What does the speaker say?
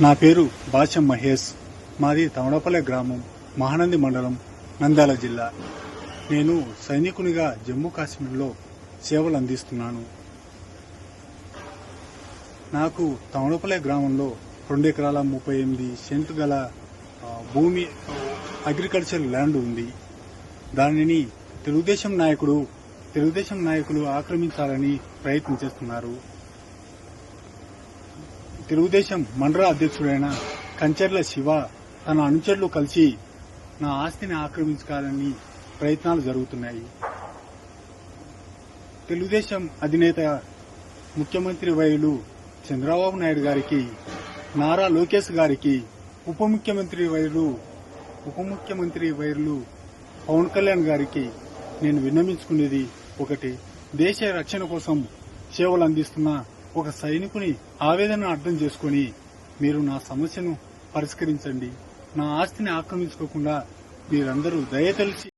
నా పేరు బాచం మహేష్. మాది తమడపల్లె గ్రామం, మహానంది మండలం, నంద్యాల జిల్లా. నేను సైనికునిగా జమ్మూ కాశ్మీర్లో సేవలు అందిస్తున్నాను. నాకు తమడపల్లె గ్రామంలో 2 ఎకరాల 38 సెంట్లు గల భూమి, అగ్రికల్చర్ ల్యాండ్ ఉంది. దానిని తెలుగుదేశం నాయకులు ఆక్రమించాలని ప్రయత్నం చేస్తున్నారు. తెలుగుదేశం మండల అధ్యక్షుడైన కంచెర్ల శివ తన అనుచరులు కలిసి నా ఆస్తిని ఆక్రమించాలని ప్రయత్నాలు జరుగుతున్నాయి. తెలుగుదేశం అధినేత ముఖ్యమంత్రి వర్యులు చంద్రబాబు నాయుడు గారికి, నారా లోకేష్ గారికి, ఉప ముఖ్యమంత్రి వర్యులు పవన్ కళ్యాణ్ గారికి నేను విన్నవించుకునేది ఒకటి: దేశ రక్షణ కోసం సేవలు అందిస్తున్న ఒక సైనికుని ఆవేదన అర్థం చేసుకుని మీరు నా సమస్యను పరిష్కరించండి. నా ఆస్తిని ఆక్రమించుకోకుండా మీరందరూ దయతలిచి